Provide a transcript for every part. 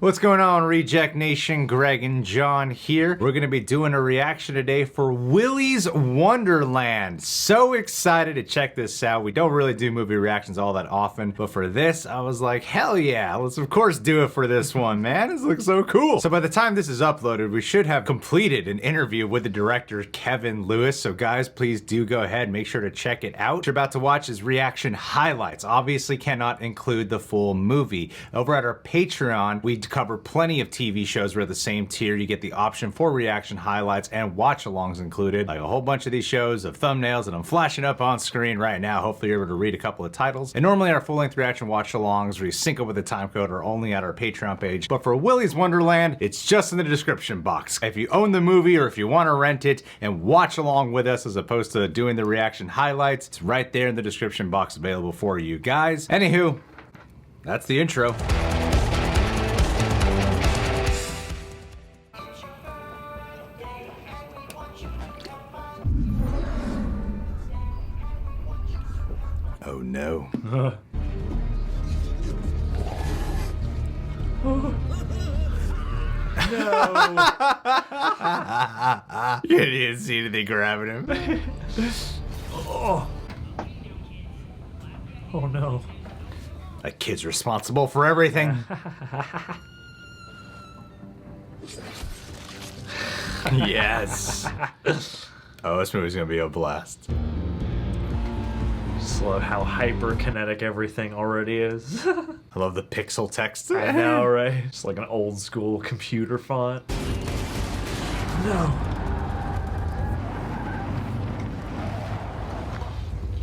What's going on, Reject Nation? Greg and John here. We're gonna be doing a reaction today for Willy's Wonderland. So excited to check this out. We don't really do movie reactions all that often, but for this, I was like, hell yeah, let's of course do it for this one, man. This looks so cool. So by the time this is uploaded, we should have completed an interview with the director, Kevin Lewis. So guys, please do go ahead, make sure to check it out. What you're about to watch is reaction highlights. Obviously cannot include the full movie. Over at our Patreon, we cover plenty of TV shows. We're the same tier. You get the option for reaction highlights and watch-alongs included. Like a whole bunch of these shows of thumbnails that I'm flashing up on screen right now. Hopefully you're able to read a couple of titles. And normally our full-length reaction watch-alongs where you sync up with the time code are only at our Patreon page. But for Willy's Wonderland, it's just in the description box. If you own the movie or if you want to rent it and watch along with us as opposed to doing the reaction highlights, it's right there in the description box available for you guys. Anywho, that's the intro. Oh no. No. You didn't see anything grabbing him. Oh. Oh no. That kid's responsible for everything. Yes. Oh, this movie's gonna be a blast. Just love how hyperkinetic everything already is. I love the pixel text. I know, right? Just like an old school computer font. No.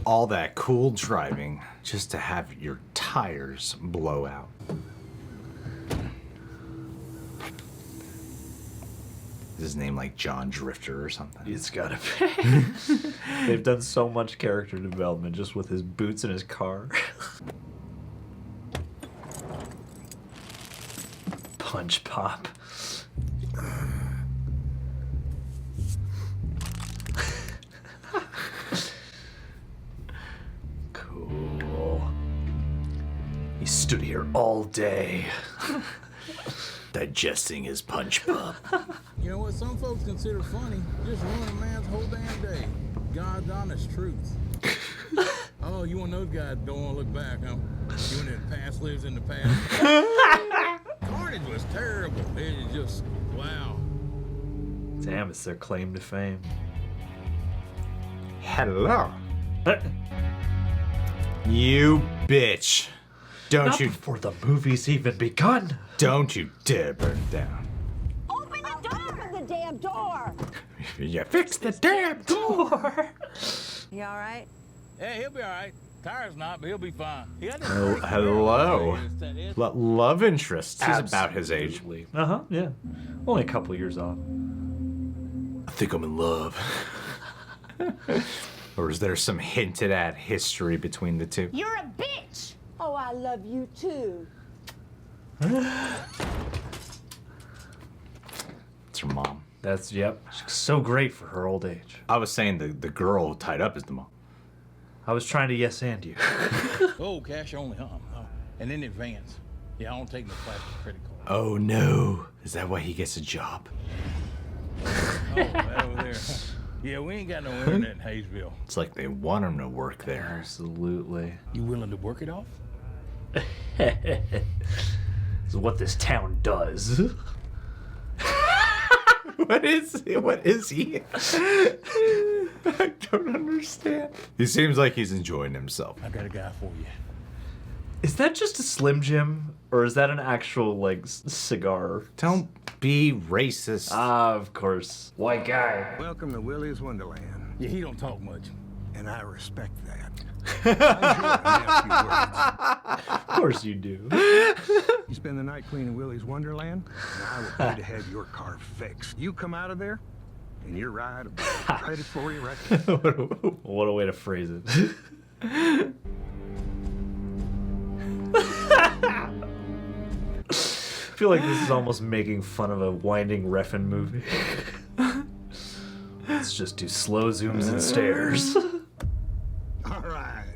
All that cool driving just to have your tires blow out. Is his name like John Drifter or something? It's gotta be. They've done so much character development just with his boots and his car. Punch pop. Cool. He stood here all day. Digesting his punch pop. You know what some folks consider funny? Just ruin a man's whole damn day. God's honest truth. Oh, you one of those guys don't want to look back, huh? You one of the past lives in the past. Carnage was terrible. It is just, wow. Damn, it's their claim to fame. Hello. You bitch. Don't Not you before the movie's even begun. Don't you dare burn it down. Open the door! Open the damn door! Yeah, fix the damn door. You all right? Yeah, he'll be all right. Tyre's not, but he'll be fine. Oh, hello. Love interest. He's about his age. Absolutely. Uh-huh, yeah. Only a couple years off. I think I'm in love. Or is there some hinted at history between the two? You're a bitch! Oh, I love you too. It's her mom. That's, yep. She's so great for her old age. I was saying the girl tied up is the mom. I was trying to yes and you. Oh, cash only, huh? Oh. And in advance. Yeah, I don't take no plastic credit card. Oh no. Is that why he gets a job? Oh, that over there. Yeah, we ain't got no internet in Hayesville. It's like they want him to work there. Absolutely. You willing to work it off? This is what this town does. What is he? What is he? I don't understand. He seems like he's enjoying himself. I got a guy for you. Is that just a Slim Jim? Or is that an actual, like, cigar? Don't be racist. Ah, of course. White guy. Welcome to Willy's Wonderland, Yeah, he don't talk much. and I respect that. Of course you do. You spend the night cleaning Willy's Wonderland, and I will pay to have your car fixed. You come out of there, and your ride will be credit for you right there. What a way to phrase it. I feel like this is almost making fun of a winding Refn movie. Let's just do slow zooms and stares. All right.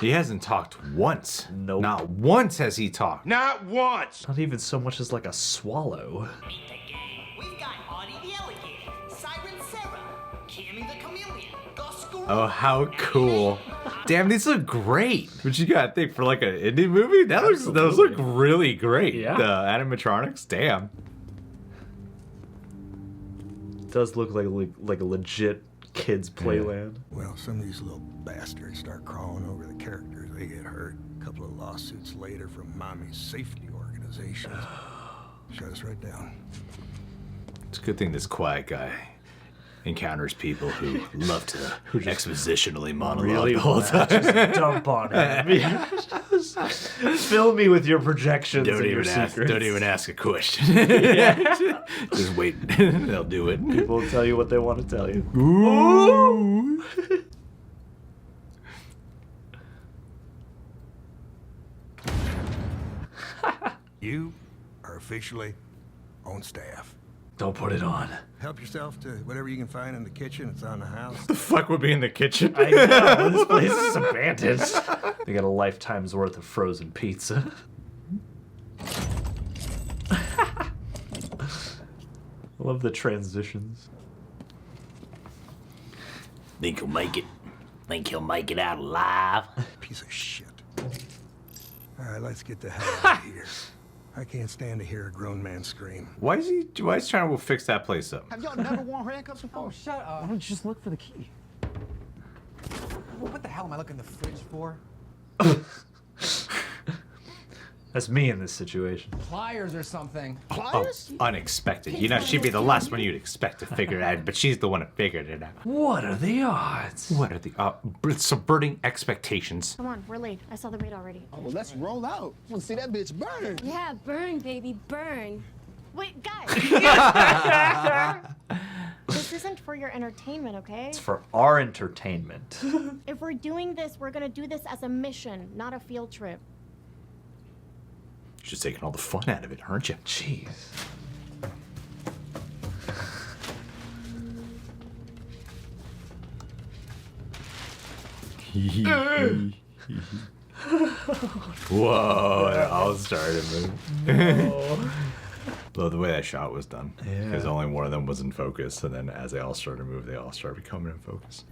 He hasn't talked once. Nope. Not once has he talked. Not once! Not even so much as like a swallow. Meet the gang. We've got Audie the Alligator, Siren Sarah, Cammy the Chameleon, the Squirrel. Oh, how cool. Damn, these look great. What you gotta think for like an indie movie? Those look really great. Yeah. The animatronics, damn. It does look like a legit kids playland. Well, some of these little bastards start crawling over the characters. They get hurt. A couple of lawsuits later from Mommy's safety organizations. Shut us right down. It's a good thing this quiet guy encounters people who love to expositionally monologue the whole time. Just dump on him. Fill me with your projections and your secrets. Don't even ask a question. Just wait. They'll do it. People will tell you what they want to tell you. Ooh. You are officially on staff. Don't put it on. Help yourself to whatever you can find in the kitchen. It's on the house. The fuck would be in the kitchen? I know, this place is abandoned. They got a lifetime's worth of frozen pizza. I love the transitions. Think he'll make it? Think he'll make it out alive? Piece of shit. All right, let's get the hell out of here. I can't stand to hear a grown man scream. Why is he trying to fix that place up? Have y'all never worn handcuffs before? Oh, shut up. Why don't you just look for the key? What the hell am I looking in the fridge for? That's me in this situation. Pliers or something. Pliers? Unexpected. You know, she'd be the last one you'd expect to figure it out, but she's the one that figured it out. What are the odds? What are the subverting expectations? Come on, we're late. I saw the raid already. Oh, well, let's roll out. Want to see that bitch burn. Yeah, burn, baby, burn. Wait, guys! This isn't for your entertainment, okay? It's for our entertainment. If we're doing this, we're gonna do this as a mission, not a field trip. You're just taking all the fun out of it, aren't you? Jeez. Whoa, it all started moving. Love the way that shot was done. Yeah. Because only one of them was in focus, and then as they all started to move, they all started becoming in focus.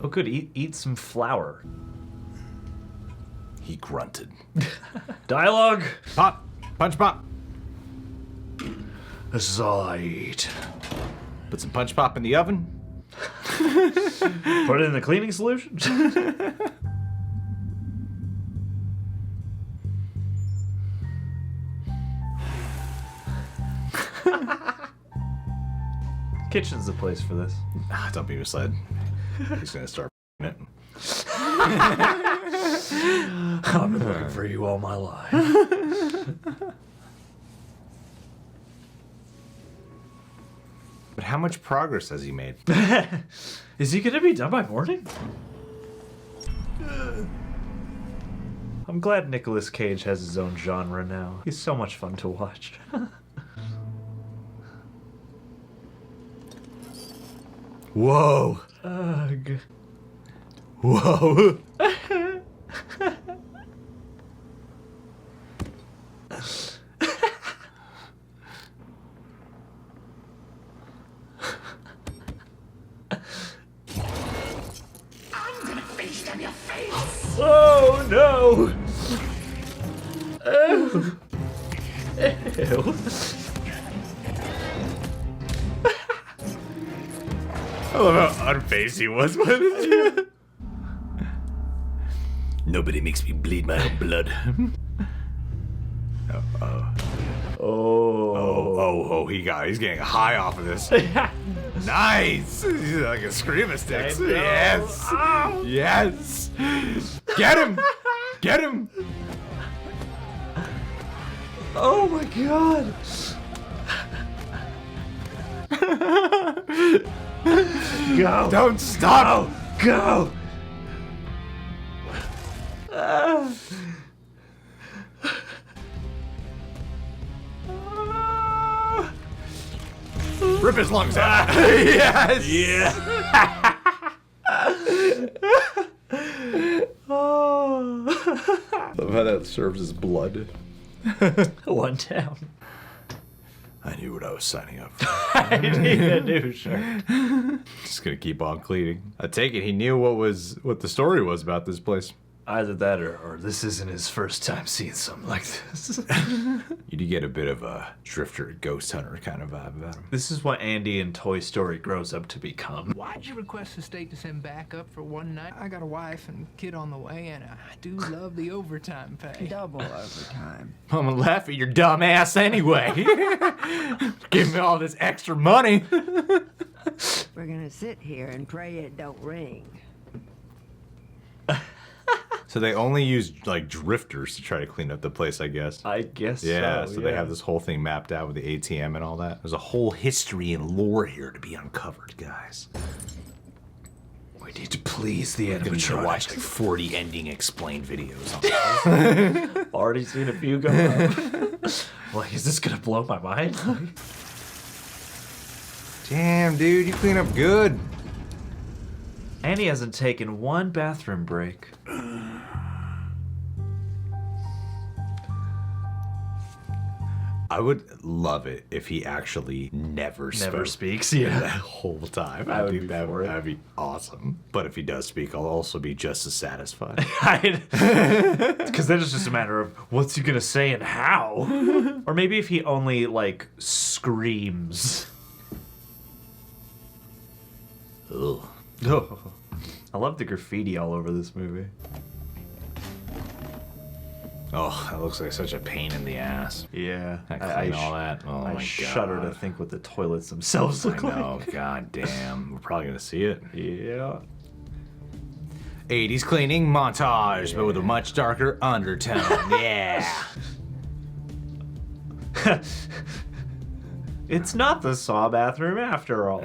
Oh, good. Eat some flour. He grunted. Dialogue. Pop! Punch pop! This is all I eat. Put some punch pop in the oven. Put it in the cleaning solution. Kitchen's the place for this. Ah, don't be misled. He's gonna start it. I've been looking for you all my life. But how much progress has he made? Is he gonna be done by morning? I'm glad Nicolas Cage has his own genre now. He's so much fun to watch. Whoa! Ugh. Whoa! I'm gonna face them your face. Oh no! Ew. Ew. I love how unfazed he was with it. Nobody makes me bleed my own blood. He's getting high off of this. Nice! He's like a screamer stick. Yes! Ow. Yes! Get him! Get him! Oh my god! Go! Don't stop! Go! Rip his lungs out. Yes! Yeah! Love how that serves as blood. One down. I knew what I was signing up for. I need a new shirt. Just gonna keep on cleaning. I take it he knew what the story was about this place. Either that or this isn't his first time seeing something like this. You do get a bit of a drifter, ghost hunter kind of vibe about him. This is what Andy in Toy Story grows up to become. Why'd you request the state to send backup for one night? I got a wife and kid on the way, and I do love the overtime pay. Double overtime. I'm gonna laugh at your dumb ass anyway. Give me all this extra money. We're gonna sit here and pray it don't ring. So they only use like drifters to try to clean up the place, I guess. I guess Yeah, so. so they have this whole thing mapped out with the ATM and all that. There's a whole history and lore here to be uncovered, guys. We need to please the I'm gonna need to animatronics. watch like 40 ending explained videos on this. Already seen a few go up. Like, is this gonna blow my mind? Damn, dude, you clean up good. Annie hasn't taken one bathroom break. I would love it if he actually never spoke speaks, that yeah. whole time. I would think be that for it. that'd be awesome. But if he does speak, I'll also be just as satisfied. Because then it's just a matter of what's he gonna say and how. Or maybe if he only, like, screams. Ugh. Oh. I love the graffiti all over this movie. Oh, that looks like such a pain in the ass. Yeah. I clean all that. Oh I my shudder God. to think what the toilets themselves I look know, like. god damn. We're probably gonna see it. Yeah. 80s cleaning montage, but with a much darker undertone. Yeah. It's not the Saw bathroom after all.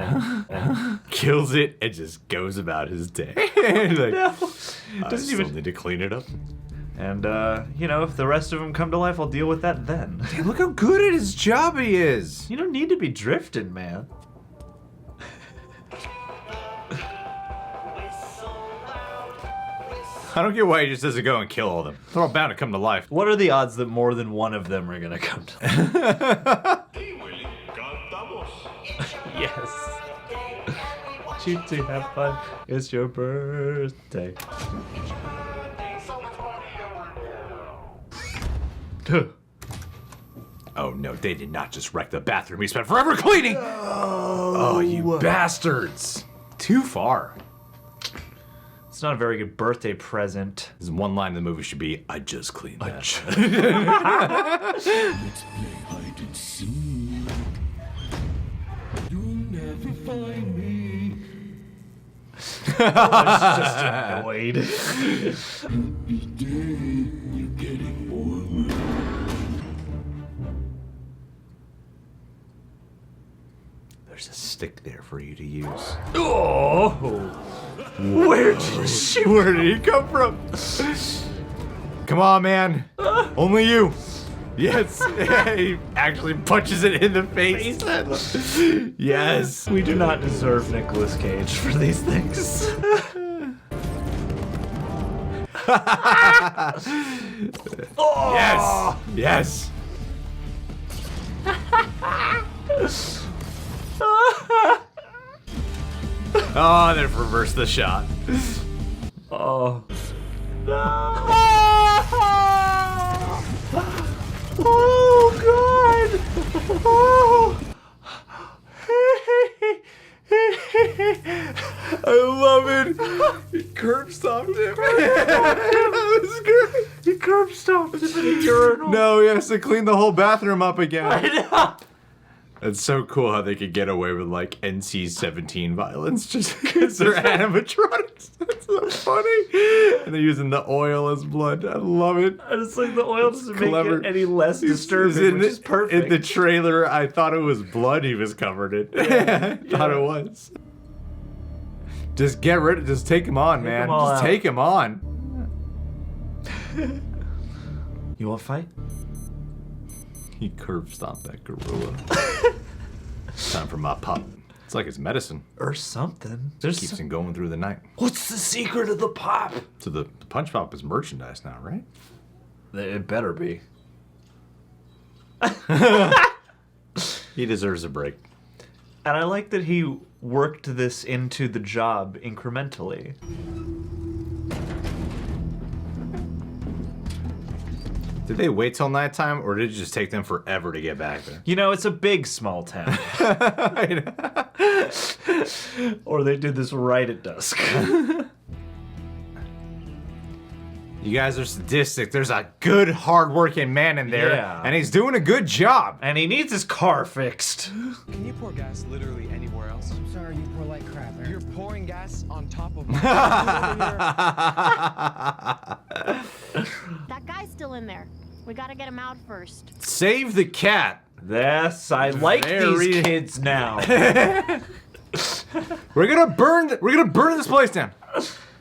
Kills it and just goes about his day. Like, No. I Doesn't still even. need to clean it up. And, you know, if the rest of them come to life, I'll deal with that then. Damn, look how good at his job he is. You don't need to be drifting, man. I don't get why he just doesn't go and kill all of them. They're all bound to come to life. What are the odds that more than one of them are gonna come to life? Yes. You two have fun. It's your birthday. Oh no, they did not just wreck the bathroom we spent forever cleaning! Oh, you bastards! Too far. It's not a very good birthday present. There's one line in the movie should be, I just cleaned that. Let's play hide and seek. You'll never find me. I was just annoyed. Every day you're getting warmer. There's a stick there for you to use. Oh! Where did he come from? Come on, man. Only you. Yes. He actually punches it in the face. Yes. We do not deserve Nicolas Cage for these things. Yes. Yes. Oh, they've reversed the shot. Oh. Oh, God. Oh. I love it. He curb stomped him. That was great. He curb stomped him in a urinal. No, he has to clean the whole bathroom up again. I know. It's so cool how they could get away with like NC-17 violence just because they're animatronics. That's so funny. And they're using the oil as blood. I love it. I just like the oil doesn't Clever. make it any less He's disturbing, which is perfect. In the trailer, I thought it was blood he was covered in. I thought it was. Just get rid of, just take him on, man. him all Just out. take him on. You want to fight? He curb stomped that gorilla. Time for my pop. It's like his medicine. Or something. Keeps him going through the night. What's the secret of the pop? So the punch pop is merchandise now, right? It better be. He deserves a break. And I like that he worked this into the job incrementally. Did they wait till nighttime, or did it just take them forever to get back there? You know, it's a big small town. Or they did this right at dusk. You guys are sadistic. There's a good, hard-working man in there, Yeah. and he's doing a good job. And he needs his car fixed. Can you pour gas literally anywhere else? I'm sorry, you pour like crap, Eric. You're pouring gas on top of my That guy's still in there. We gotta get him out first. Save the cat. Yes, I like these kids now. We're gonna burn this place down.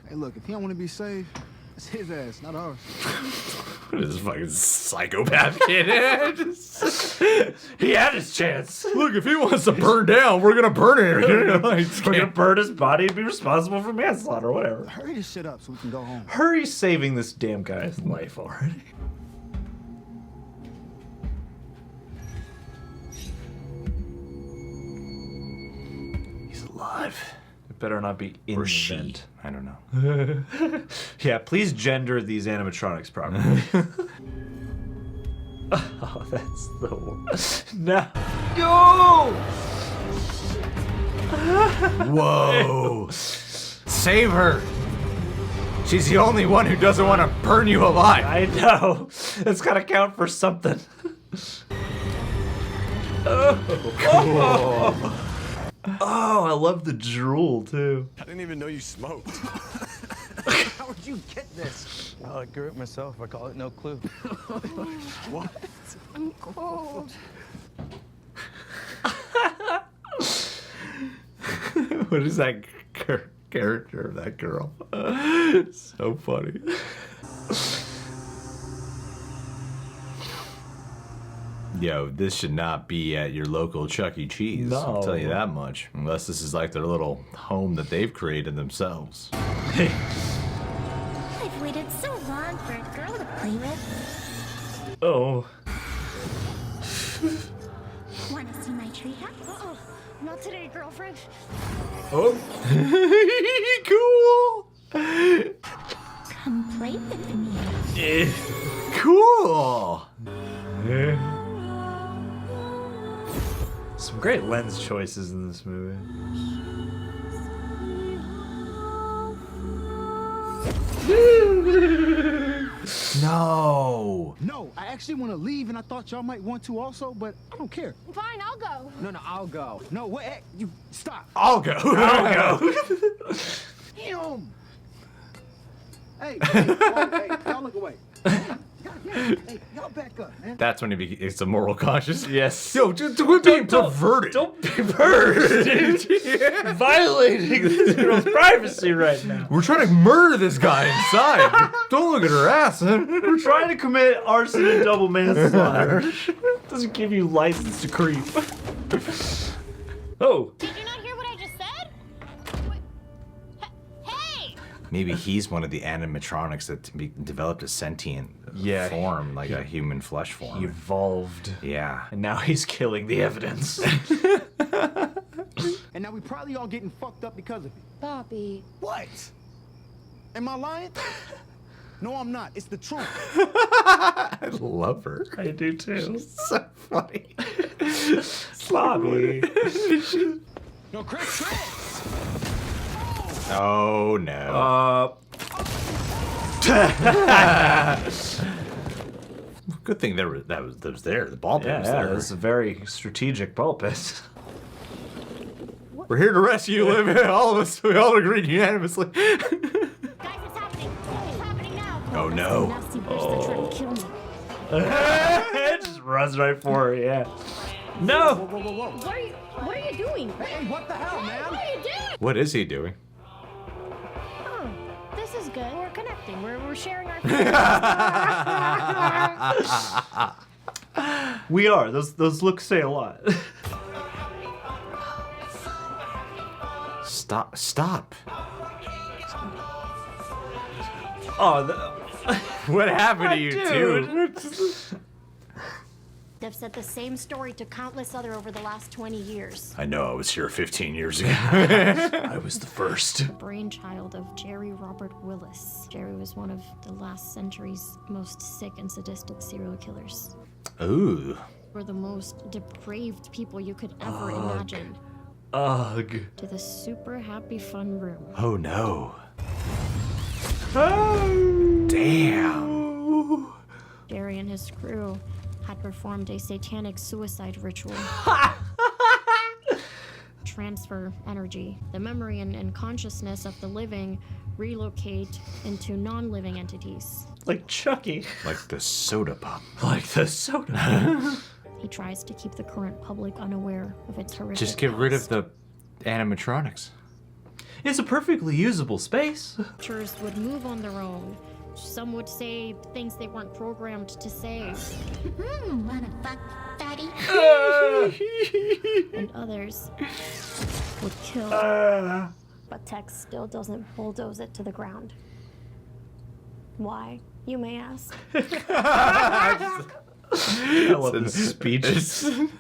Hey, look, if he don't want to be saved, it's his ass, not ours. This fucking psychopath kid. He had his chance. Look, if he wants to burn down, we're gonna burn it. We're gonna burn his body and be responsible for manslaughter or whatever. Hurry this shit up so we can go home. Hurry saving this damn guy's life already. He's alive. It better not be in Or the she. event. I don't know. Yeah, please gender these animatronics properly. Oh, that's the worst. No. Go! Whoa. Save her. She's the only one who doesn't want to burn you alive. I know. It's gotta count for something. Oh. Oh, I love the drool too. I didn't even know you smoked. How would you get this? Well, I grew it myself. I call it no clue. What? I'm cold. What is that character of that girl? So funny. Yo, this should not be at your local Chuck E. Cheese. I'll tell you that much. Unless this is like their little home that they've created themselves. I've waited so long for a girl to play with. Oh. Wanna see my treehouse? Uh-oh. Not today, girlfriend. Oh. Cool. Come play with me. Cool. Some great lens choices in this movie. No. No, I actually want to leave, and I thought y'all might want to also, but I don't care. Fine, I'll go. No, I'll go. No, what? Hey, you stop. I'll go. I'll go. Damn. Hey, y'all look away. Hey, y'all back up, man. That's when it's a moral conscience. Yes. Yo, just quit being perverted. Don't be perverted, dude. Violating this girl's privacy right now. We're trying to murder this guy inside. Don't look at her ass. We're trying to commit arson and double manslaughter. Doesn't give you license to creep. Oh. Did you not hear what I just said? Hey! Maybe he's one of the animatronics that developed a sentient form, like a human flesh form. He evolved. Yeah. And now he's killing the evidence. And now we probably all getting fucked up because of it. Bobby. What? Am I lying? No, I'm not. It's the truth. I love her. I do too. She's so funny. Bobby. No, Chris. Oh no. Good thing that was there. The ball pit was Yeah, there. it's a very strategic pulpit. We're here to rescue you, Liv. All of us, we all agreed unanimously. Guys, it's happening. It's happening now. Oh no. Nasty bitch that's trying to kill me. It just runs right for her, yeah. No! Whoa. What are you doing? Hey, what the hell, man? What are you doing? What is he doing? Oh, this is good. We're connecting. We're sharing our We are. Those looks say a lot. Stop. Stop. Oh, What happened to you, dude. two? They've said the same story to countless other over the last 20 years. I know I was here 15 years ago. I was the first. Brainchild of Jerry Robert Willys. Jerry was one of the last century's most sick and sadistic serial killers. Ooh. Were the most depraved people you could ever imagine. Ugh. To the super happy fun room. Oh no. Oh. Damn. Jerry and his crew had performed a satanic suicide ritual. Transfer energy. The memory and consciousness of the living relocate into non-living entities. Like Chucky. Like the soda pop. Like the soda. He tries to keep the current public unaware of its horrific Just get rid of the animatronics. It's a perfectly usable space. Creatures would move on their own. Some would say things they weren't programmed to say. Wanna fuck, daddy? And others would kill. But Tex still doesn't bulldoze it to the ground. Why, you may ask? I love this speech.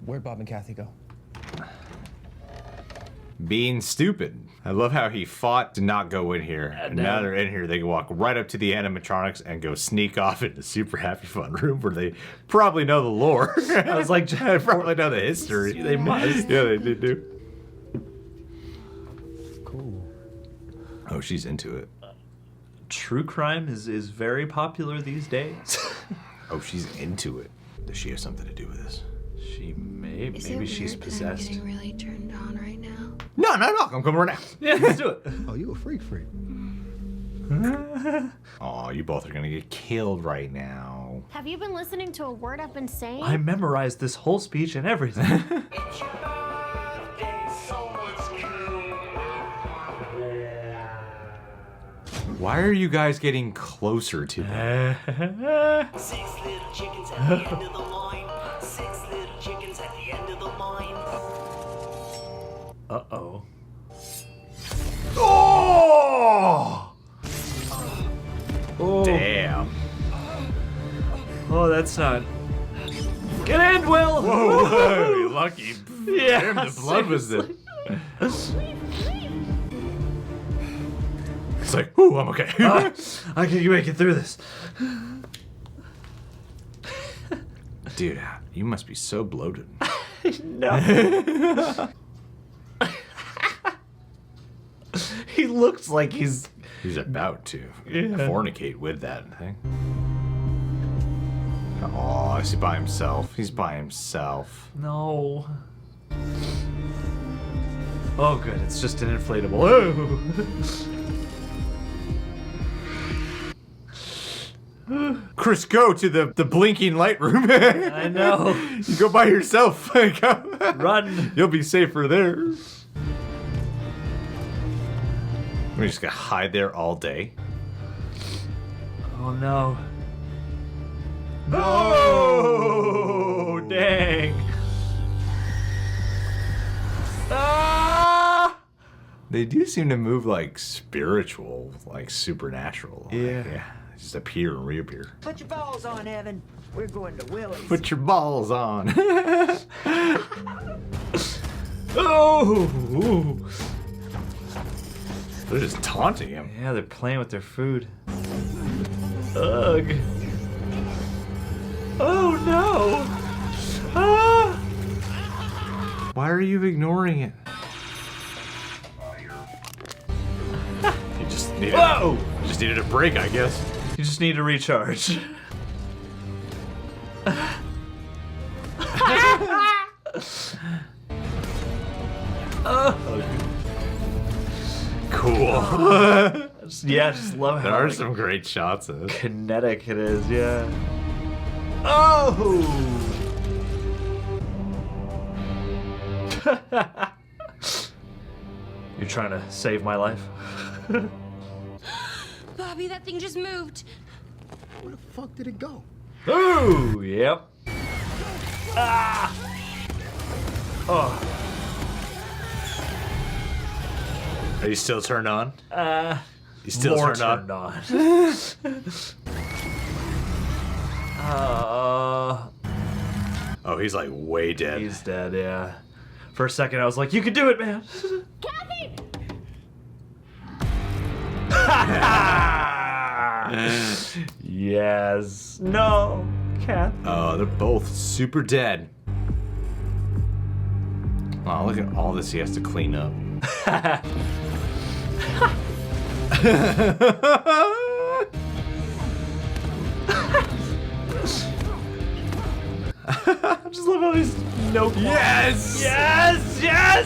Where'd Bob and Kathy go? Being stupid. I love how he fought to not go in here. And now they're in here, they can walk right up to the animatronics and go sneak off into super happy fun room where they probably know the lore. I was like, I probably know the history. They must. Yeah, they do. Cool. Oh, she's into it. True crime is very popular these days. Oh, she's into it. Does she have something to do with this? She may. Is Maybe it she's weird possessed. That I'm getting really turned on right now. No, I'm coming right now. Yeah, let's do it. Oh, you a freak. Aw, you both are gonna get killed right now. Have you been listening to a word I've been saying? I memorized this whole speech and everything. Why are you guys getting closer to them? 6 little chickens at the end of the line. 6 little chickens at the end of the line. Uh-oh. Oh! Oh! Damn. Oh, that's not... Get in, Will! Whoa, lucky. Yeah, Damn, the blood was the... It's like, ooh, I'm okay. I can make it through this. Dude, you must be so bloated. No. He looks like he's about to fornicate with that thing. Oh, is he by himself? He's by himself. No. Oh, good. It's just an inflatable. Oh. Chris, go to the blinking light room. I know. You go by yourself. Run. You'll be safer there. We're just gonna hide there all day. Oh, no. Oh, dang. Ah! They do seem to move like spiritual, like supernatural. Yeah. Like, yeah. Just appear and reappear. Put your balls on, Evan. We're going to Willys. Put your balls on. Oh! They're just taunting him. Yeah, they're playing with their food. Ugh. Oh no! Ah! Why are you ignoring it? You just needed, Whoa! You just needed a break, I guess. You just need to recharge. Cool. Yeah, just love how There are some great shots of it. kinetic it is, yeah. Oh! You're trying to save my life? Bobby, that thing just moved. Where the fuck did it go? Ooh, yep. Ah! Oh. Are you still turned on? You still More turned on? Oh, he's like way dead. He's dead, yeah. For a second, I was like, you can do it, man. Kathy! Yes. No. Kathy. Oh, they're both super dead. Oh, look at all this he has to clean up. I just love how he's no claws. Yes! Yes!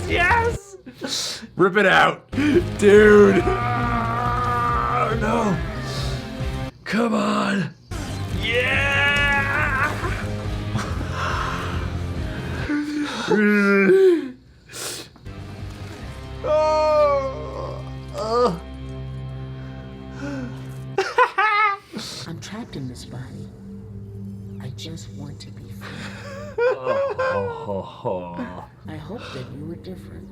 Yes! Yes! Rip it out, dude. Oh, no. Come on. Yeah! I'm trapped in this body. I just want to be free. I hope that you were different.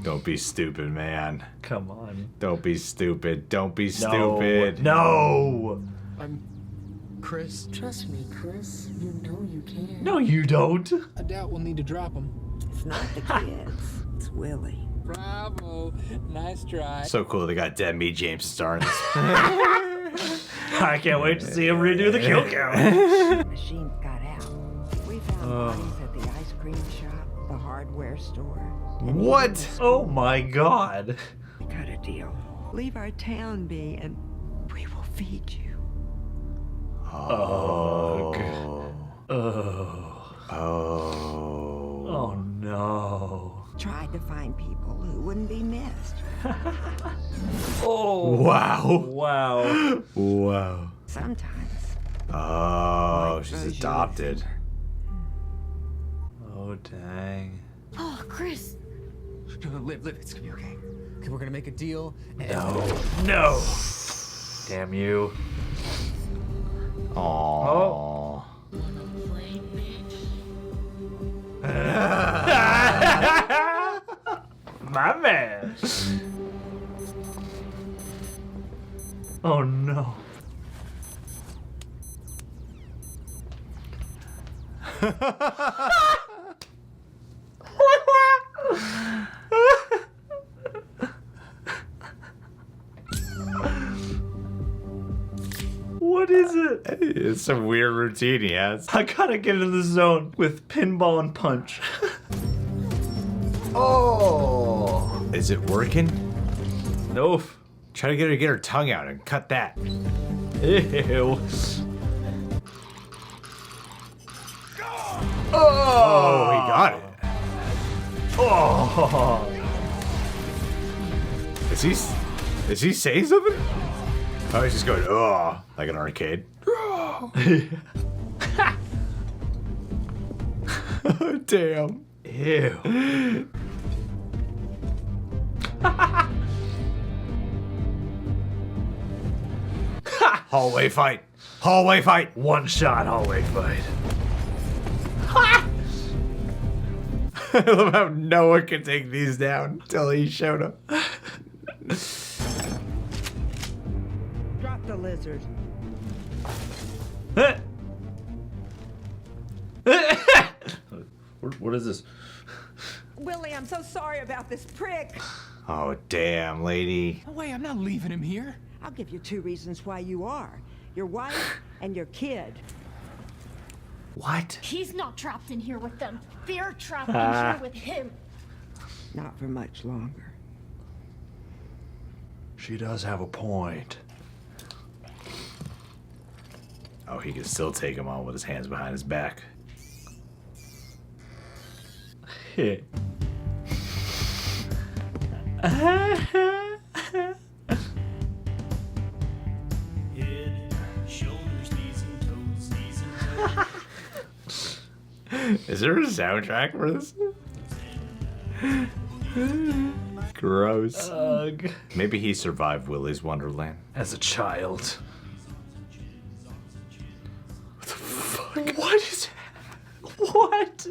Don't be stupid, man. Come on. Don't be stupid. Don't be stupid. No! I'm Chris. Trust me, Chris. You know you can. No, you don't. I doubt we'll need to drop him. It's not the kids. It's Willie. Bravo. Nice try. So cool they got Dead Meat James starring this. I can't wait to see him redo the kill count. The machines got out. We found bodies at the ice cream shop, the hardware store. and What? Oh my god. We got a deal. Leave our town be and we will feed you. Oh. Oh. Oh. Oh no. Tried to find people who wouldn't be missed. Oh. Wow. Wow. Wow. Sometimes. Oh, Like she's those adopted. Oh dang. Oh, Chris. Liv, it's gonna be okay. Okay, we're gonna make a deal. No. No. Damn you. Oh. My man. Oh no. What is it? It's some weird routine he has. I gotta get in the zone with pinball and punch. Oh. Is it working? Nope. Try to get her to get her tongue out and cut that. Ew. Oh, he got it. Oh. Is he saying something? Oh, he's just going, oh, like an arcade. Damn. Ew. Hallway fight. Hallway fight. One shot hallway fight. I love how no one could take these down until he showed up. Drop the lizard. What is this? Willie, I'm so sorry about this prick. Oh, damn, lady. No way, I'm not leaving him here. I'll give you 2 reasons why you are. Your wife and your kid. What? He's not trapped in here with them. They're trapped in here with him. Not for much longer. She does have a point. Oh, he can still take him on with his hands behind his back. Hit. Is there a soundtrack for this? Gross. Ugh. Maybe he survived Willy's Wonderland. As a child. What the fuck? What is that? What?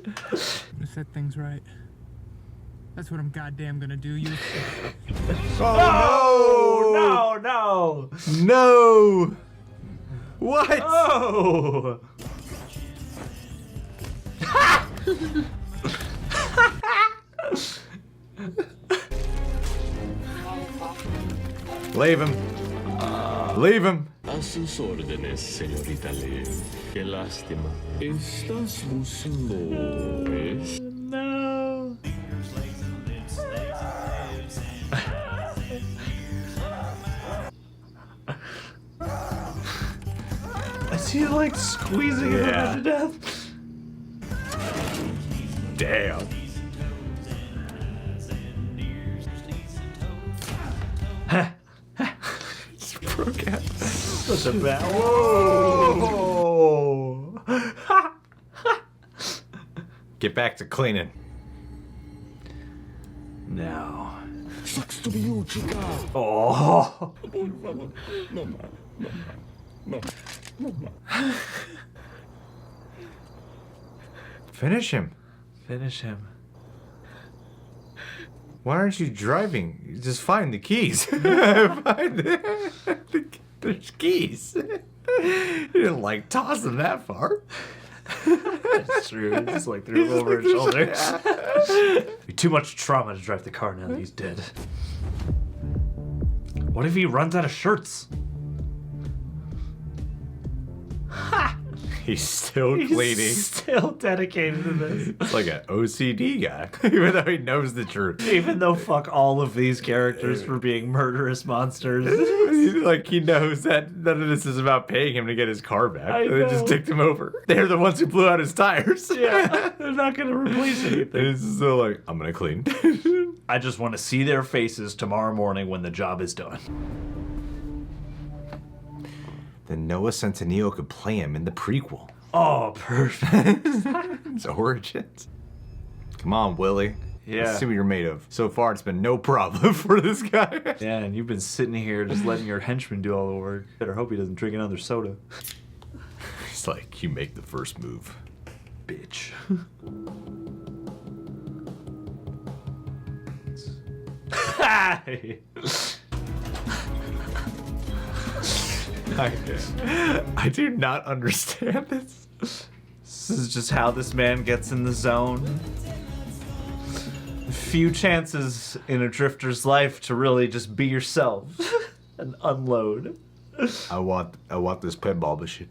You set things right. That's what I'm goddamn gonna do. You. Oh, no! No! What? Oh! Leave him. Leave him. A sus órdenes, señorita Lee. Qué lástima. Estás muy slow, ¿ves? No. Is he like squeezing him to death? Damn. Just broke out. Such a bad. Whoa! Get back to cleaning. Now. Sucks to be you, chica. Oh. Finish him. Finish him. Why aren't you driving? Just find the keys. There's keys. You didn't like toss them that far. That's true. He just like threw him over his shoulder. Too much trauma to drive the car now that he's dead. What if he runs out of shirts? Ha! He's still cleaning. He's still dedicated to this. It's like an OCD guy, even though he knows the truth. Even though fuck all of these characters for being murderous monsters. Like he knows that none of this is about paying him to get his car back. I They just know. ticked him over. They're the ones who blew out his tires. Yeah, they're not gonna replace anything. And it's still like, I'm gonna clean. I just want to see their faces tomorrow morning when the job is done. Then Noah Centineo could play him in the prequel. Oh, perfect. His origins. Come on, Willie. Yeah. Let's see what you're made of. So far, it's been no problem for this guy. Yeah, and you've been sitting here just letting your henchman do all the work. Better hope he doesn't drink another soda. It's like, you make the first move. Bitch. I do not understand this. This is just how this man gets in the zone. Few chances in a drifter's life to really just be yourself and unload. I want this pinball machine.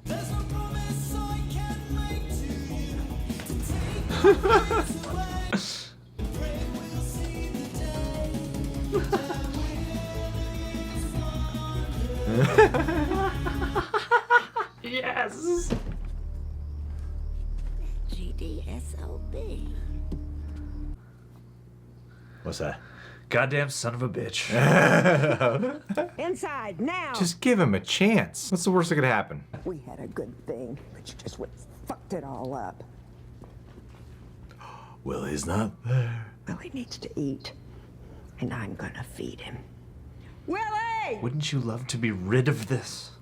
Yes. GDSOB. What's that? Goddamn son of a bitch. Inside now. Just give him a chance. What's the worst that could happen? We had a good thing, but you just fucked it all up. Willie's not there. Willie needs to eat, and I'm gonna feed him. Willie! Wouldn't you love to be rid of this?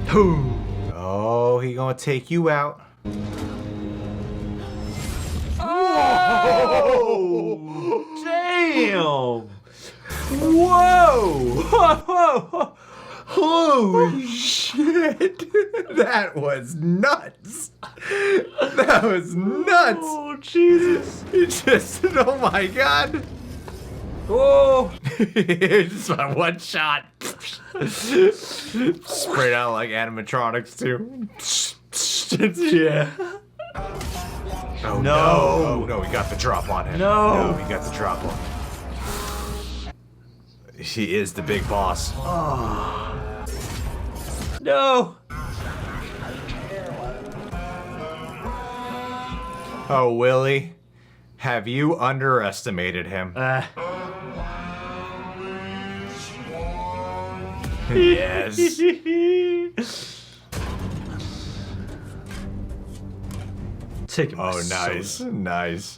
Oh, he gonna take you out. Oh! Damn! Whoa! Holy shit! That was nuts! That was nuts! Oh, Jesus. It just, oh my god! Oh! Just my one shot. Sprayed out like animatronics too. Yeah. Oh No. Oh no, we got the drop on him. No. We got the drop on him. He is the big boss. No. Oh, Willie, have you underestimated him? Yes. Take him. Oh, nice. Nice.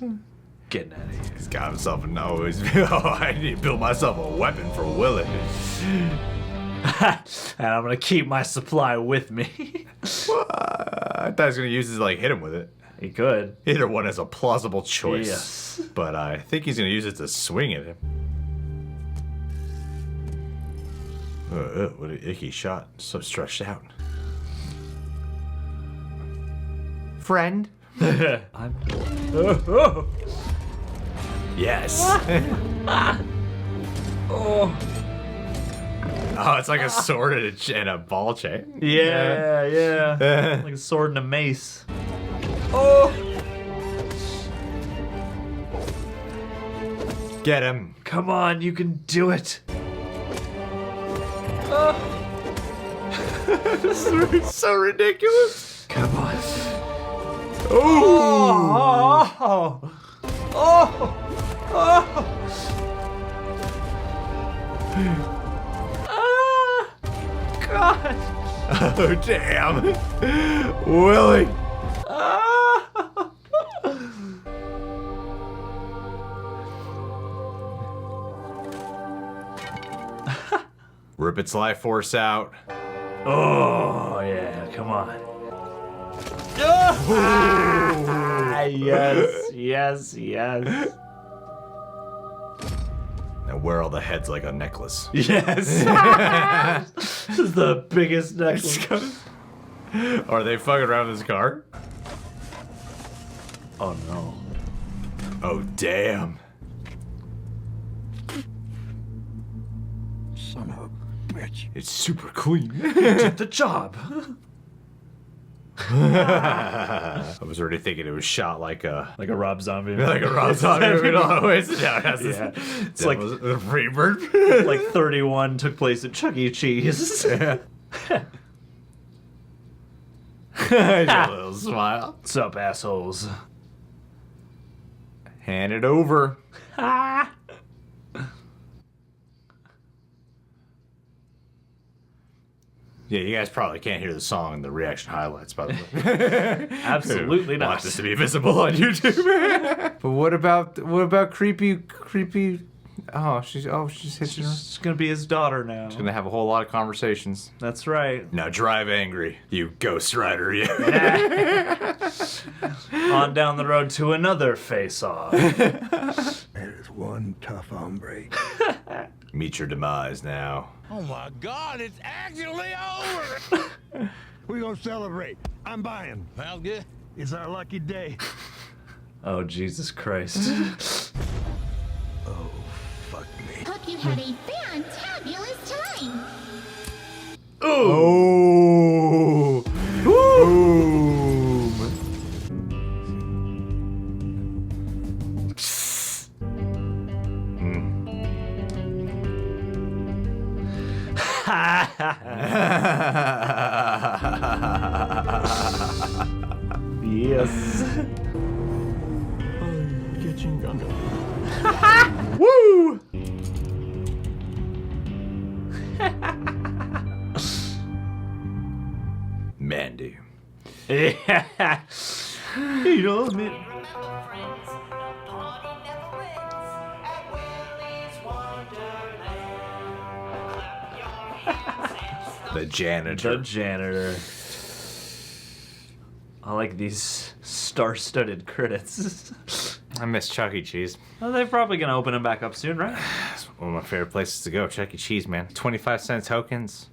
Getting out of here. He's got himself a nose. Oh, I need to build myself a weapon for Willie. And I'm gonna keep my supply with me. I thought he was gonna use his, like, hit him with it. He could. Either one is a plausible choice. Yes. But I think he's gonna use it to swing at him. What an icky shot. So stretched out. Friend? I'm... Yes. Oh, it's like a sword and a ball chain. yeah. Like a sword and a mace. Oh! Get him. Come on, you can do it. This is so ridiculous. Come on. Oh! God. Oh, damn. Willie. Rip its life force out. Oh, yeah, come on. Yes. Now wear all the heads like a necklace. Yes. This is the biggest necklace. Are they fucking around this car? Oh, no. Oh, damn. Son of a bitch. It's super clean. Did the job. I was already thinking it was shot like a Rob Zombie. like a Rob Zombie movie. Always. Yeah. It's like the rebirth. Like 31 took place at Chuck E. Cheese. Yeah. A little smile. What's up, assholes? Hand it over. Yeah, you guys probably can't hear the song in the reaction highlights, by the way. Absolutely not. Want this to be visible on YouTube. But what about creepy? Oh, she's hitching her. She's gonna be his daughter now. She's gonna have a whole lot of conversations. That's right. Now drive angry, you Ghost Rider, you. On down the road to another face-off. There's one tough hombre. Meet your demise now. Oh my God, it's actually over! We're gonna celebrate. I'm buying. Sounds good. It's our lucky day. Oh, Jesus Christ. Oh, fuck me. Hope you had a fantabulous time. Oh! Boom! Yes. Kitchen gun. Woo! Mandy. Yeah. You know, man. Remember, friends, the party never ends at Willys Wonderland. Clap your hands and The janitor. The janitor. I like these star-studded credits. I miss Chuck E. Cheese. Well, they're probably gonna open them back up soon, right? It's one of my favorite places to go. Chuck E. Cheese, man. 25-cent tokens.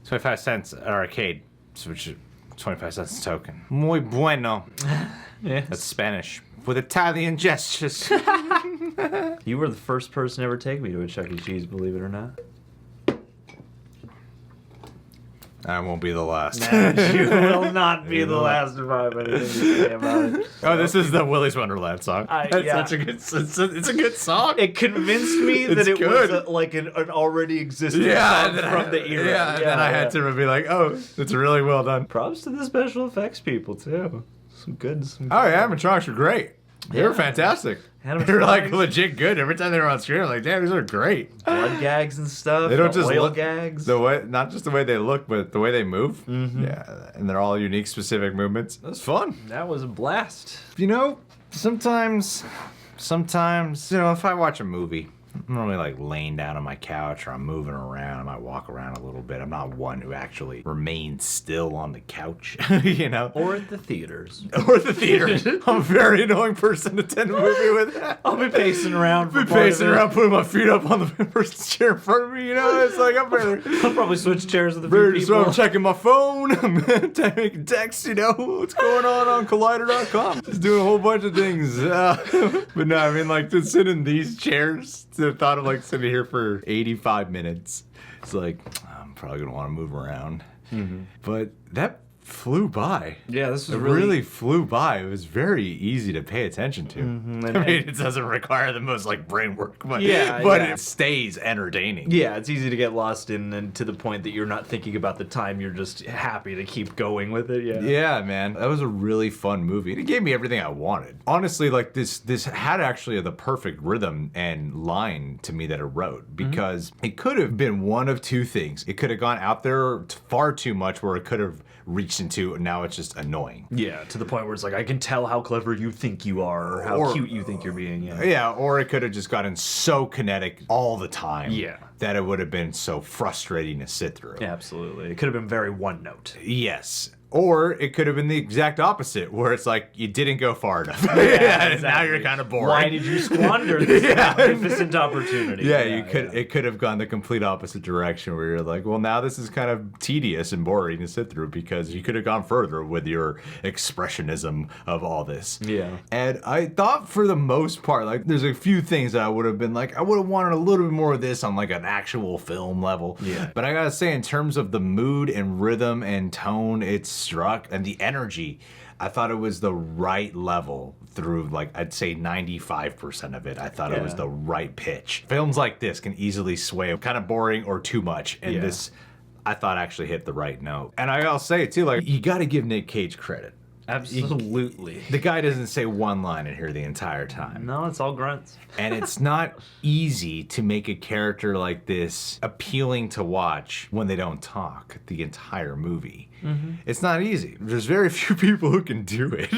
25 cents at arcade. Which is 25 cents a token. Muy bueno. Yes. That's Spanish. With Italian gestures. You were the first person to ever take me to a Chuck E. Cheese, believe it or not. I won't be the last. No, you will not be the last if I have anything to say about it. Oh, this is the Willy's Wonderland song. That's yeah. such a good. It's a good song. It convinced me that It's it good. was like an already existing Yeah, song from the era. Yeah, and then I had to be like, oh, it's really well done. Props to the special effects people too. Some good. Oh yeah, animatronics were great. They were fantastic. They were like legit good every time they were on screen. I'm like, damn, these are great. Blood gags and stuff. They don't just oil look gags. the way, not just the way they look, but the way they move. Mm-hmm. Yeah, and they're all unique, specific movements. It was fun. That was a blast. You know, sometimes, you know, if I watch a movie I'm normally like laying down on my couch or I'm moving around. I might walk around a little bit. I'm not one who actually remains still on the couch, you know? Or at the theaters. Or the theaters. I'm a very annoying person to attend a movie with. I'll be pacing around. Be pacing around, putting my feet up on the person's chair in front of me, you know? It's like, I'm better. I'll probably switch chairs with a few people. So I'm checking my phone, I'm making texts, you know? What's going on Collider.com? Just doing a whole bunch of things. But no, I mean, like, to sit in these chairs, the thought of, like, sitting here for 85 minutes, it's like, I'm probably going to want to move around. But that flew by. Yeah, this was it really flew by. It was very easy to pay attention to. I mean, it doesn't require the most like brain work, but it stays entertaining. Yeah, it's easy to get lost in, and to the point that you're not thinking about the time. You're just happy to keep going with it. Yeah, man, that was a really fun movie. It gave me everything I wanted. Honestly, like this had actually the perfect rhythm and line to me that it wrote, because it could have been one of two things. It could have gone out there far too much, where it could have reached into, and now it's just annoying. Yeah, to the point where it's like, I can tell how clever you think you are, or how cute you think you're being. Yeah, or it could have just gotten so kinetic all the time. Yeah. That it would have been so frustrating to sit through. Absolutely. It could have been very one note. Yes. Or it could have been the exact opposite, where it's like, you didn't go far enough. Exactly. Now you're kind of boring. Why did you squander this magnificent opportunity? It could have gone the complete opposite direction, where you're like, well, now this is kind of tedious and boring to sit through, because you could have gone further with your expressionism of all this. Yeah. And I thought for the most part, like, there's a few things that I would have been like, I would have wanted a little bit more of this on like an actual film level. Yeah. But I gotta say, in terms of the mood and rhythm and tone, it's struck, and the energy, I thought it was the right level through, like, I'd say 95% of it. I thought it was the right pitch. Films like this can easily sway kind of boring or too much, and this, I thought, actually hit the right note. And I'll say too, like, you gotta give Nic Cage credit. Absolutely. The guy doesn't say one line in here the entire time. No, it's all grunts. And it's not easy to make a character like this appealing to watch when they don't talk the entire movie. It's not easy. There's very few people who can do it.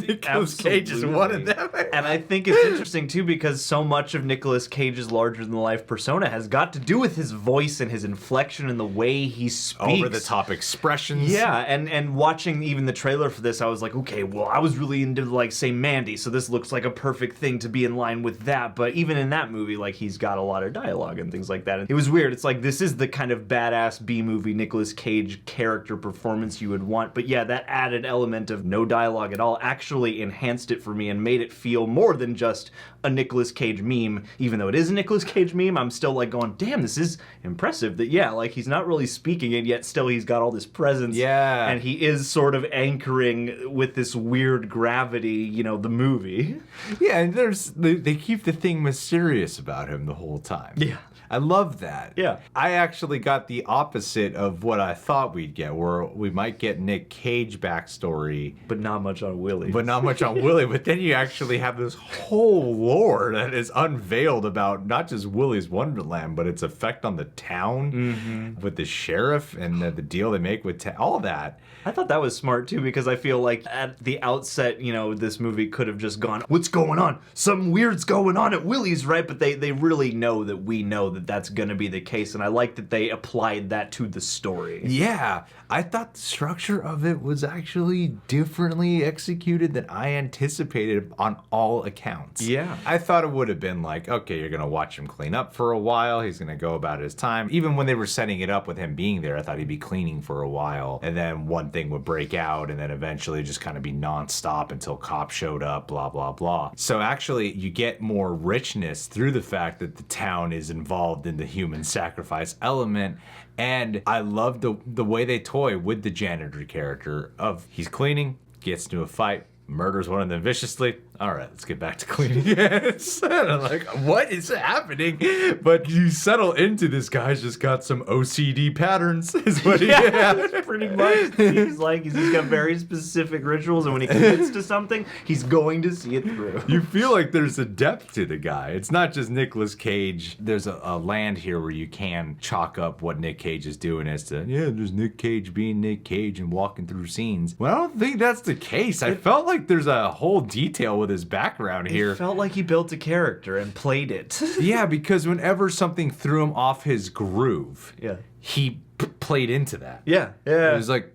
Nicolas Cage is one of them. And I think it's interesting too, because so much of Nicolas Cage's larger-than-life persona has got to do with his voice and his inflection and the way he speaks. Over-the-top expressions. Yeah, and watching even the trailer for this, I was like, okay, well, I was really into, like, say, Mandy, so this looks like a perfect thing to be in line with that. But even in that movie, like, he's got a lot of dialogue and things like that. And it was weird. It's like, this is the kind of badass B-movie Nicolas Cage character performance you would want. But yeah, that added element of no dialogue at all actually enhanced it for me and made it feel more than just a Nicolas Cage meme. Even though it is a Nicolas Cage meme, I'm still like going, damn, this is impressive. That, yeah, like, he's not really speaking, and yet still he's got all this presence. Yeah. And he is sort of anchoring with this weird gravity, you know, the movie. Yeah, and they keep the thing mysterious about him the whole time. Yeah. I love that. Yeah. I actually got the opposite of what I thought we'd get, where we might get Nic Cage backstory. But not much on Willy. But then you actually have this whole lore that is unveiled about not just Willy's Wonderland, but its effect on the town with the sheriff and the deal they make with all that. I thought that was smart too, because I feel like at the outset, you know, this movie could have just gone, what's going on? Something weird's going on at Willy's, right? But they really know that we know that that's going to be the case, and I like that they applied that to the story. Yeah, I thought the structure of it was actually differently executed than I anticipated on all accounts. Yeah. I thought it would have been like, okay, you're going to watch him clean up for a while, he's going to go about his time. Even when they were setting it up with him being there, I thought he'd be cleaning for a while, and then one thing would break out, and then eventually just kind of be nonstop until cops showed up, blah, blah, blah. So actually, you get more richness through the fact that the town is involved in the human sacrifice element. And I love the way they toy with the janitor character of he's cleaning, gets into a fight, murders one of them viciously. All right, let's get back to cleaning. Yes. And I'm like, what is happening? But you settle into this guy's just got some OCD patterns, is what he has. Pretty much. Seems like he's just got very specific rituals, and when he commits to something, he's going to see it through. You feel like there's a depth to the guy. It's not just Nicolas Cage. There's a land here where you can chalk up what Nic Cage is doing as to, yeah, there's Nic Cage being Nic Cage and walking through scenes. Well, I don't think that's the case. I felt like there's a whole detail with with his background here. It felt like he built a character and played it. Yeah, because whenever something threw him off his groove, he played into that. Yeah, yeah. It was like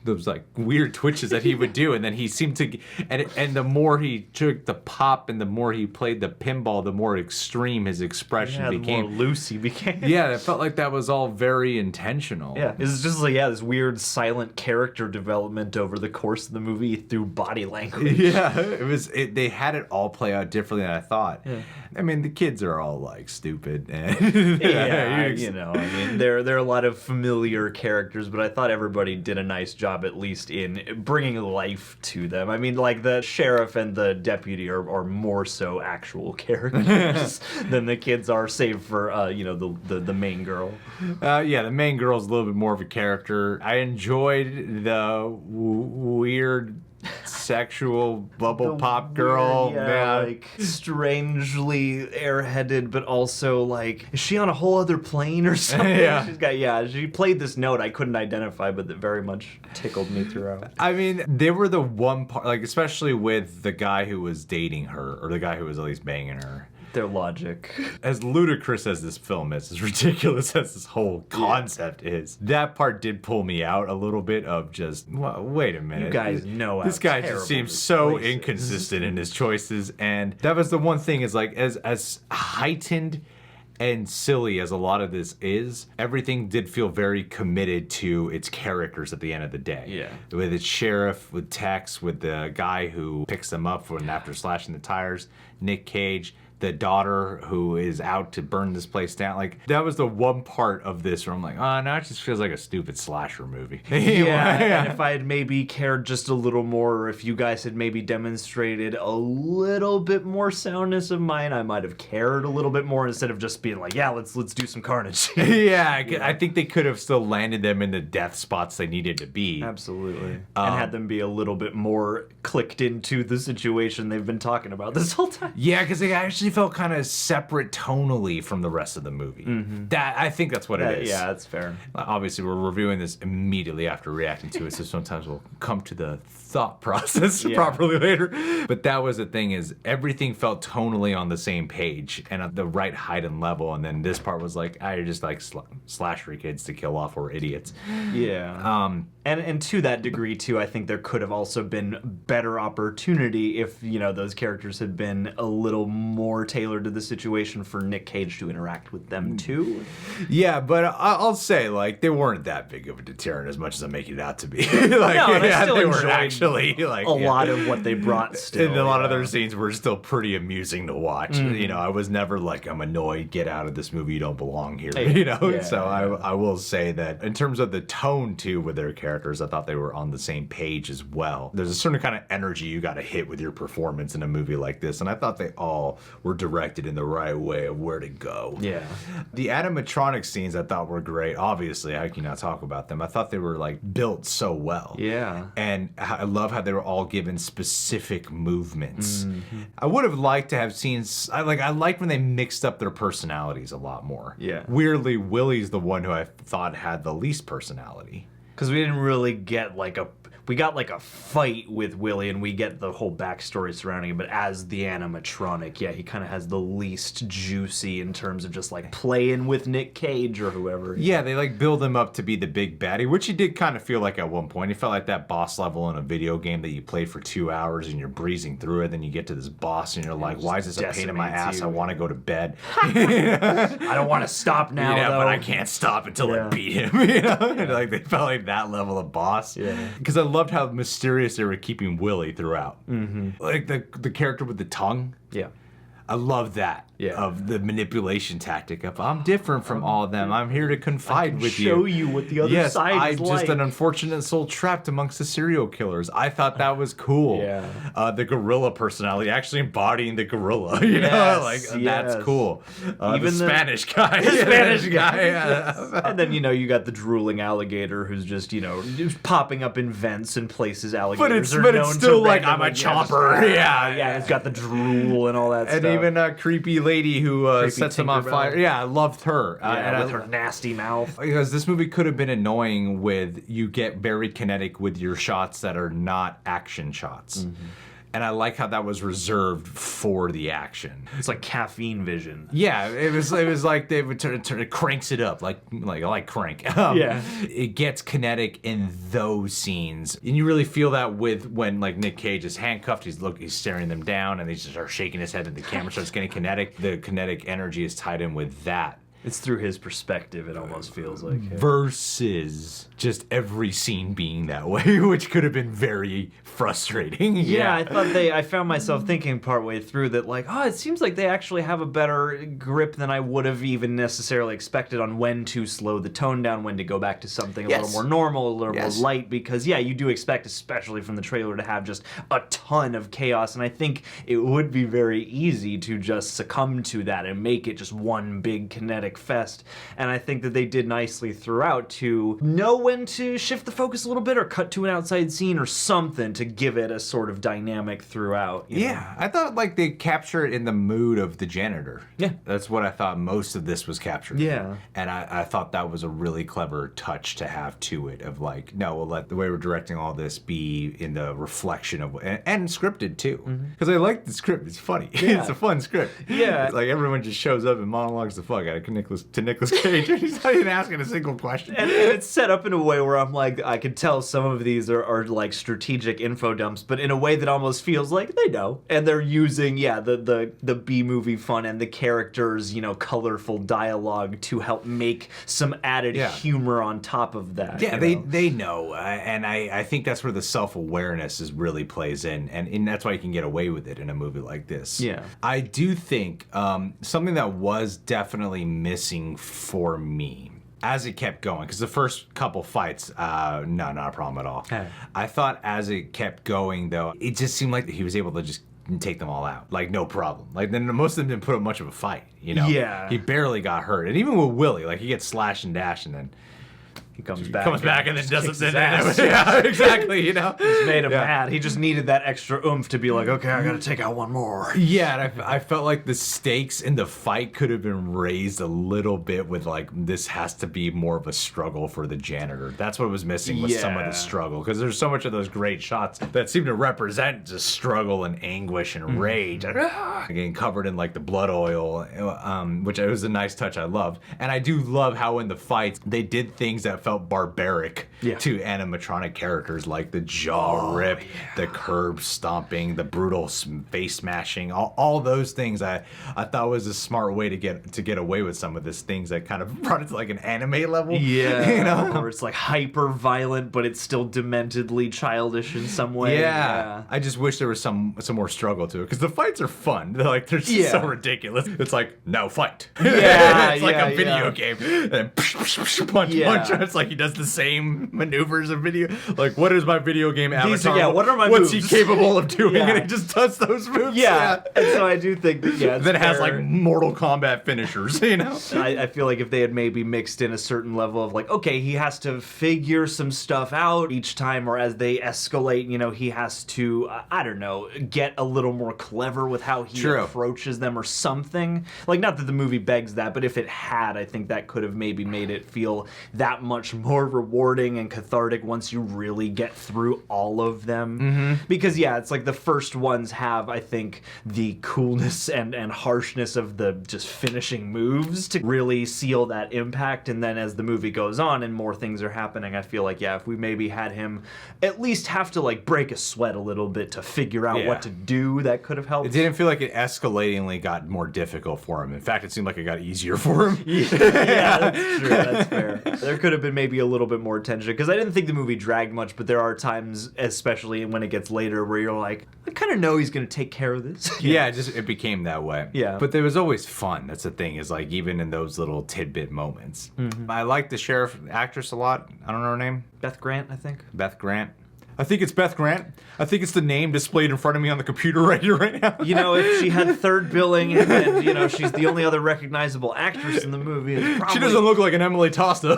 those like weird twitches that he would do, and then he seemed to, and the more he took the pop and the more he played the pinball, the more extreme his expression became. The more loose he became. Yeah, it felt like that was all very intentional. Yeah, it's just like this weird silent character development over the course of the movie through body language. Yeah, it was. They had it all play out differently than I thought. Yeah. I mean, the kids are all like stupid, and yeah, you know, I mean, there are a lot of familiar characters, but I thought everybody did a nice job, at least in bringing life to them. I mean, like the sheriff and the deputy are more so actual characters than the kids are, save for you know, the main girl. Yeah, the main girl's a little bit more of a character. I enjoyed the weird sexual bubble pop girl. Yeah, like strangely airheaded, but also like, is she on a whole other plane or something? Yeah. She's got, she played this note I couldn't identify, but that very much tickled me throughout. I mean, they were the one part, like especially with the guy who was dating her, or the guy who was at least banging her. Their logic. As ludicrous as this film is, as ridiculous as this whole concept is, that part did pull me out a little bit of just, well, wait a minute. You guys know this guy just seems so inconsistent in his choices, and that was the one thing is like, as heightened and silly as a lot of this is, everything did feel very committed to its characters at the end of the day. Yeah. With its sheriff, with Tex, with the guy who picks them up after slashing the tires, Nic Cage, the daughter who is out to burn this place down. Like, that was the one part of this where I'm like, oh, now it just feels like a stupid slasher movie. And if I had maybe cared just a little more, or if you guys had maybe demonstrated a little bit more soundness of mind, I might have cared a little bit more instead of just being like, yeah, let's do some carnage. I think they could have still landed them in the death spots they needed to be. Absolutely. And had them be a little bit more clicked into the situation they've been talking about this whole time. Yeah, because they actually felt kind of separate tonally from the rest of the movie. That I think that's what it is. Yeah, that's fair. Obviously, we're reviewing this immediately after reacting to it, so sometimes we'll come to the thought process properly later. But that was the thing, is everything felt tonally on the same page and at the right height and level, and then this part was like, I just like slasher kids to kill off or idiots. Yeah. And to that degree too, I think there could have also been better opportunity if, you know, those characters had been a little more tailored to the situation for Nic Cage to interact with them too. Yeah, but I'll say, like, they weren't that big of a deterrent as much as I'm making it out to be. Like, no, and I still they enjoyed were actually like a lot of what they brought still. And a lot of their scenes were still pretty amusing to watch. You know, I was never like, I'm annoyed, get out of this movie, you don't belong here. You know, so I will say that in terms of the tone too with their characters, I thought they were on the same page as well. There's a certain kind of energy you got to hit with your performance in a movie like this, and I thought they all were directed in the right way of where to go. Yeah. The animatronic scenes I thought were great. Obviously, how can you not talk about them? I thought they were like built so well. Yeah. And I love how they were all given specific movements. I would have liked to have seen, I liked when they mixed up their personalities a lot more. Yeah. Weirdly, Willy's the one who I thought had the least personality. Because we didn't really get like we got like a fight with Willy, and we get the whole backstory surrounding it, but as the animatronic, yeah, he kind of has the least juicy in terms of just like playing with Nic Cage or whoever. Yeah, they like build him up to be the big baddie, which he did kind of feel like at one point. He felt like that boss level in a video game that you play for 2 hours and you're breezing through it, then you get to this boss and you're like, why is this a pain in my ass? I want to go to bed. I don't want to stop now, though. But I can't stop until I beat him. You know, and like they felt like that level of boss. Yeah. Because I loved how mysterious they were keeping Willy throughout. Like the character with the tongue. Yeah. I love that. Of the manipulation tactic of, I'm different from all of them. I'm here to confide with you. Show you what the other side is I'm just an unfortunate soul trapped amongst the serial killers. I thought that was cool. Yeah. The gorilla personality, actually embodying the gorilla. You know, like that's cool. Even the Spanish guy. The Spanish guy. And then, you know, you got the drooling alligator who's just, you know, just popping up in vents and places alligators are known to. But it's still like, I'm a chopper. Yeah, it's got the drool and all that stuff. And even a creepy lady who sets him on fire. Yeah, I loved her. And with her nasty mouth. Because this movie could have been annoying with, you get very kinetic with your shots that are not action shots. And I like how that was reserved for the action. It's like caffeine vision. Yeah, it was like they would it cranks it up, like I like crank. Yeah. It gets kinetic in those scenes. And you really feel that with when like Nic Cage is handcuffed, he's staring them down and they just are shaking his head and the camera starts getting kinetic. The kinetic energy is tied in with that. It's through his perspective, it almost feels like. Versus just every scene being that way, which could have been very frustrating. Yeah, I found myself thinking partway through that, like, oh, it seems like they actually have a better grip than I would have even necessarily expected on when to slow the tone down, when to go back to something a little more normal, a little more light, because, yeah, you do expect, especially from the trailer, to have just a ton of chaos, and I think it would be very easy to just succumb to that and make it just one big kinetic fest, and I think that they did nicely throughout to know when to shift the focus a little bit or cut to an outside scene or something to give it a sort of dynamic throughout. You know? I thought like they captured it in the mood of the janitor. Yeah. That's what I thought most of this was captured. Yeah. And I thought that was a really clever touch to have to it of like, no, we'll let the way we're directing all this be in the reflection of, and scripted too. Because I like the script, it's funny. Yeah. It's a fun script. Yeah. It's like everyone just shows up and monologues the fuck out of Nicolas Cage and he's not even asking a single question. And it's set up in a way where I'm like, I can tell some of these are like strategic info dumps, but in a way that almost feels like they know. And they're using, the B-movie fun and the characters, you know, colorful dialogue to help make some added humor on top of that. Yeah, they know. And I think that's where the self-awareness is really plays in. And that's why you can get away with it in a movie like this. Yeah. I do think something that was definitely missing for me as it kept going, because the first couple fights, no, not a problem at all. I thought as it kept going, though, it just seemed like he was able to just take them all out, like no problem. Like then most of them didn't put up much of a fight, you know? Yeah. He barely got hurt. And even with Willy, like he gets slashed and dashed and then he comes back and then doesn't sit down. Yeah, exactly, you know? Just made him mad. He just needed that extra oomph to be like, okay, I gotta take out one more. Yeah, and I felt like the stakes in the fight could have been raised a little bit with like, this has to be more of a struggle for the janitor. That's what was missing with some of the struggle, because there's so much of those great shots that seem to represent just struggle and anguish and rage. Getting covered in like the blood oil, which was a nice touch I loved. And I do love how in the fights, they did things that felt barbaric to animatronic characters, like the jaw rip, the curb stomping, the brutal face smashing, all those things. I thought was a smart way to get away with some of these things that kind of brought it to like an anime level. Yeah, you know, where it's like hyper violent, but it's still dementedly childish in some way. Yeah. I just wish there was some more struggle to it, because the fights are fun. They're just so ridiculous. It's like, no, fight. Yeah, it's like a video game. And then punch. It's like he does the same maneuvers of video. Like, what is my video game avatar? What are my What's moves? he capable of doing? And he just does those moves. Yeah. And so I do think that, then it has like Mortal Kombat finishers, you know? I feel like if they had maybe mixed in a certain level of like, okay, he has to figure some stuff out each time, or as they escalate, you know, he has to, I don't know, get a little more clever with how he approaches them or something. Like, not that the movie begs that, but if it had, I think that could have maybe made it feel that much more rewarding and cathartic once you really get through all of them. Because, yeah, it's like the first ones have, I think, the coolness and harshness of the just finishing moves to really seal that impact. And then as the movie goes on and more things are happening, I feel like, yeah, if we maybe had him at least have to like break a sweat a little bit to figure out what to do, that could have helped. It didn't feel like it escalatingly got more difficult for him. In fact, it seemed like it got easier for him. Yeah, that's true. That's fair. There could have been maybe a little bit more tension, because I didn't think the movie dragged much, but there are times, especially when it gets later, where you're like, I kind of know he's going to take care of this. Yeah, it became that way. Yeah. But there was always fun. That's the thing, is like even in those little tidbit moments. I like the sheriff actress a lot. I don't know her name. Beth Grant, I think. Beth Grant. I think it's Beth Grant. I think it's the name displayed in front of me on the computer right here, right now. You know, if she had third billing and you know, she's the only other recognizable actress in the movie, it's probably... She doesn't look like an Emily Tosta.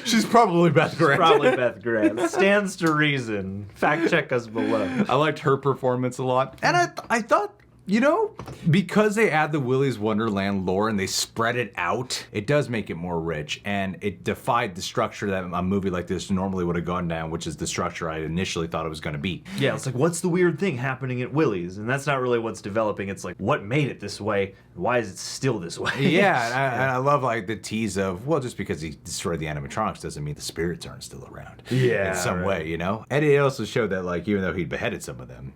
She's probably Beth Grant. Probably Beth Grant. Stands to reason. Fact check us below. I liked her performance a lot. And I thought You know, because they add the Willy's Wonderland lore and they spread it out, it does make it more rich, and it defied the structure that a movie like this normally would have gone down, which is the structure I initially thought it was going to be. Yeah, it's like, what's the weird thing happening at Willys? And that's not really what's developing. It's like, what made it this way? Why is it still this way? Yeah, and I love like the tease of, well, just because he destroyed the animatronics doesn't mean the spirits aren't still around. Yeah, in some way, you know? And it also showed that, like, even though he'd beheaded some of them,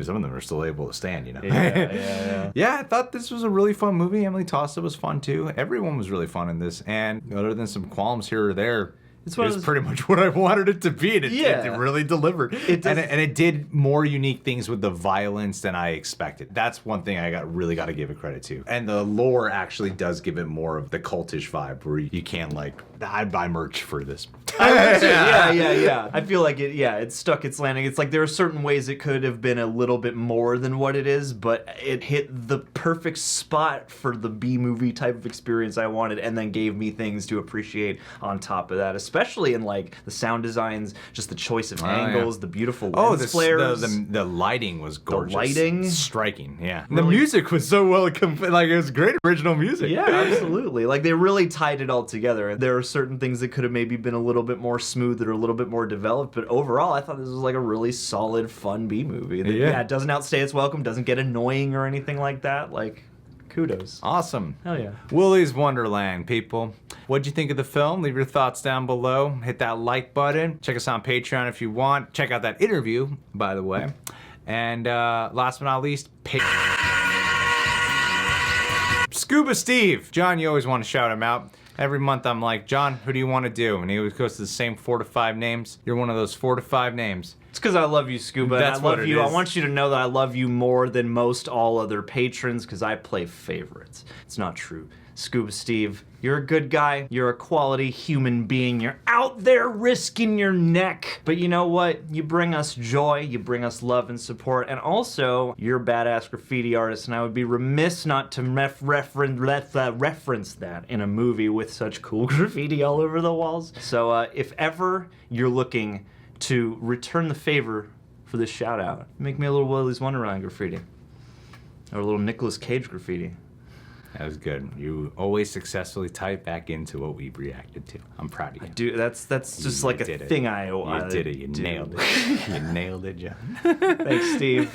some of them are still able to stand, you know? Yeah. Yeah, I thought this was a really fun movie. Emily Tosta was fun too. Everyone was really fun in this. And other than some qualms here or there, it was pretty much what I wanted it to be, and it really delivered. And it did more unique things with the violence than I expected. That's one thing I really got to give it credit to. And the lore actually does give it more of the cultish vibe, where you can, like, I'd buy merch for this. Yeah. I feel like it stuck its landing. It's like there are certain ways it could have been a little bit more than what it is, but it hit the perfect spot for the B-movie type of experience I wanted, and then gave me things to appreciate on top of that, especially in like the sound designs, just the choice of angles, the beautiful lens flares. The lighting was gorgeous. The lighting, striking. Yeah, really, the music was so well, like it was great original music. Yeah, absolutely. Like they really tied it all together. There are certain things that could have maybe been a little bit more smooth or a little bit more developed, but overall, I thought this was like a really solid, fun B movie. It doesn't outstay its welcome, doesn't get annoying or anything like that. Like, kudos. Awesome. Hell yeah. Willy's Wonderland, people. What'd you think of the film? Leave your thoughts down below. Hit that like button. Check us on Patreon if you want. Check out that interview, by the way. And last but not least, Scuba Steve. John, you always want to shout him out. Every month I'm like, John, who do you want to do? And he always goes to the same 4 to 5 names. You're one of those 4 to 5 names. It's because I love you, Scuba. That's and I love what it you. is. I want you to know that I love you more than most all other patrons because I play favorites. It's not true. Scuba Steve, you're a good guy. You're a quality human being. You're out there risking your neck. But you know what? You bring us joy. You bring us love and support. And also, you're a badass graffiti artist. And I would be remiss not to reference that in a movie with such cool graffiti all over the walls. So if ever you're looking to return the favor for this shout out, make me a little Willy's Wonderland graffiti. Or a little Nicolas Cage graffiti. That was good. You always successfully type back into what we reacted to. I'm proud of you. Dude, that's just like a thing I You did it. You nailed it. You nailed it, John. Thanks, Steve.